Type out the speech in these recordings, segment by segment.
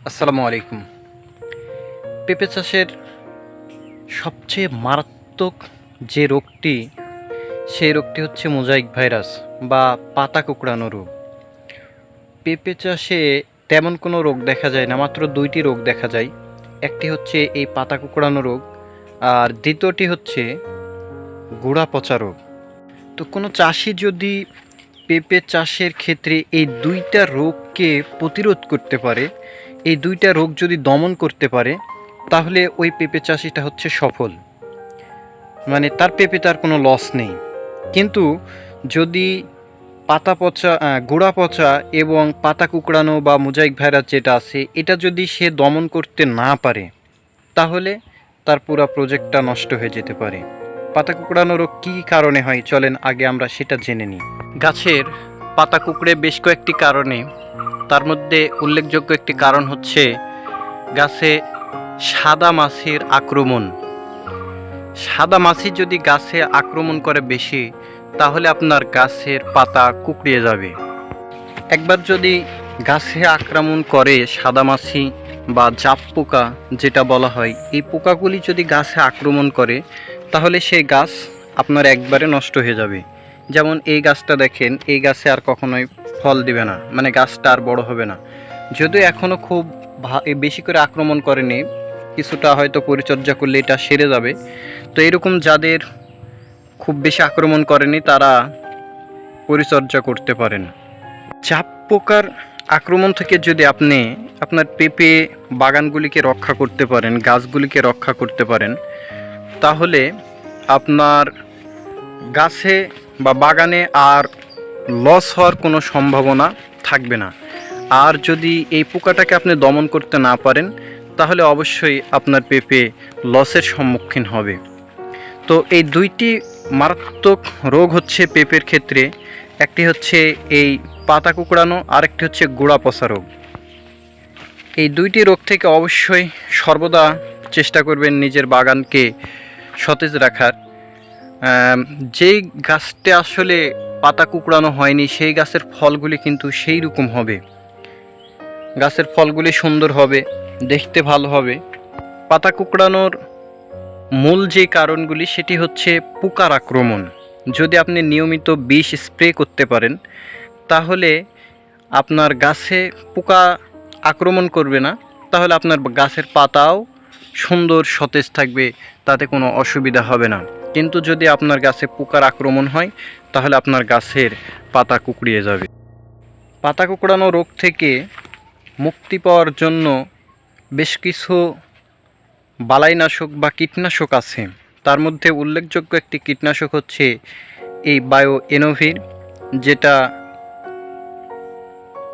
আসসালামু আলাইকুম। পেঁপে চাষের সবচেয়ে মারাত্মক যে রোগটি, সেই রোগটি হচ্ছে মোজাইক ভাইরাস বা পাতা কুঁকড়ানো রোগ। পেঁপে চাষে তেমন কোনো রোগ দেখা যায় না, মাত্র দুইটি রোগ দেখা যায়। একটি হচ্ছে এই পাতা কুঁকড়ানো রোগ, আর দ্বিতীয়টি হচ্ছে গোড়া পচা রোগ। তো কোনো চাষি যদি পেঁপে চাষের ক্ষেত্রে এই দুইটা রোগকে প্রতিরোধ করতে পারে, এই দুইটা রোগ যদি দমন করতে পারে, তাহলে ওই পেঁপে চাষিটা হচ্ছে সফল, মানে তার পেঁপে তার কোনো লস নেই। কিন্তু যদি পাতা পচা, গোড়া পচা এবং পাতা কুঁকড়ানো বা মোজাইক ভাইরাস যেটা আছে, এটা যদি সে দমন করতে না পারে, তাহলে তার পুরো প্রজেক্টটা নষ্ট হয়ে যেতে পারে। পাতা কুঁকড়ানো রোগ কী কারণে হয়, চলেন আগে আমরা সেটা জেনে নিই। গাছের পাতা কুঁকড়ে বেশ কয়েকটি কারণে, তার মধ্যে উল্লেখযোগ্য একটি কারণ হচ্ছে গাছে সাদা মাছির আক্রমণ। সাদা মাছি যদি গাছে আক্রমণ করে বেশি, তাহলে আপনার গাছের পাতা কুঁকড়িয়ে যাবে। একবার যদি গাছে আক্রমণ করে সাদা মাছি বা জাপ পোকা যেটা বলা হয়, এই পোকাগুলি যদি গাছে আক্রমণ করে, তাহলে সেই গাছ আপনার একবারে নষ্ট হয়ে যাবে। যেমন এই গাছটা দেখেন, এই গাছে আর কখনোই ফল দিবে না, মানে গাছটা আর বড় হবে না। যদিও এখনও খুব বেশি করে আক্রমণ করেনি, কিছুটা হয়তো পরিচর্যা করলে এটা সেরে যাবে। তো এরকম যাদের খুব বেশি আক্রমণ করেনি, তারা পরিচর্যা করতে পারেন। চাপ পোকার আক্রমণ থেকে যদি আপনি আপনার পেঁপে বাগানগুলিকে রক্ষা করতে পারেন, গাছগুলিকে রক্ষা করতে পারেন, তাহলে আপনার গাছে বা বাগানে আর লস হওয়ার কোনো সম্ভাবনা থাকবে না। আর যদি এই পোকাটাকে আপনি দমন করতে না পারেন, তাহলে অবশ্যই আপনার পেঁপে লসের সম্মুখীন হবে। তো এই দুইটি মারাত্মক রোগ হচ্ছে পেঁপের ক্ষেত্রে, একটি হচ্ছে এই পাতা কুঁকড়ানো, আরেকটি হচ্ছে গোড়া পচা রোগ। এই দুইটি রোগ থেকে অবশ্যই সর্বদা চেষ্টা করবেন নিজের বাগানকে সতেজ রাখার। যেই গাছটা আসলে পাতা কুঁকড়ানো হয়নি, সেই গাছের ফলগুলি কিন্তু সেই রকম হবে, গাছের ফলগুলি সুন্দর হবে, দেখতে ভালো হবে। পাতা কুঁকড়ানোর মূল যে কারণগুলি, সেটি হচ্ছে পোকার আক্রমণ। যদি আপনি নিয়মিত বিষ স্প্রে করতে পারেন, তাহলে আপনার গাছে পোকা আক্রমণ করবে না, তাহলে আপনার গাছের পাতাও সুন্দর সতেজ থাকবে, তাতে কোনো অসুবিধা হবে না। কিন্তু যদি আপনার গাছে পোকার আক্রমণ হয়, তাহলে আপনার গাছের পাতা কুঁকড়িয়ে যাবে। পাতা কুঁকড়ানো রোগ থেকে মুক্তি পাওয়ার জন্য বেশ কিছু বালাইনাশক বা কীটনাশক আছে। তার মধ্যে উল্লেখযোগ্য একটি কীটনাশক হচ্ছে এই বায়ো এনোভির, যেটা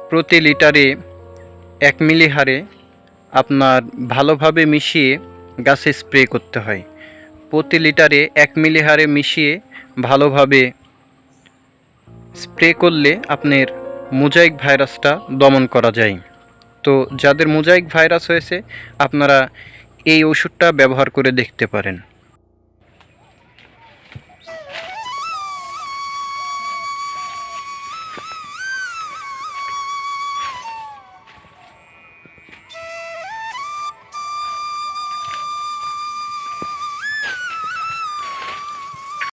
প্রতি লিটারে 1 মিলি হারে আপনার ভালোভাবে মিশিয়ে গাছে স্প্রে করতে হয়। প্রতি লিটারে 1 মিলি হারে মিশিয়ে ভালোভাবে স্প্রে করলে আপনার মোজাইক ভাইরাসটা দমন করা যায়। তো যাদের মোজাইক ভাইরাস হয়েছে, আপনারা এই ওষুধটা ব্যবহার করে দেখতে পারেন।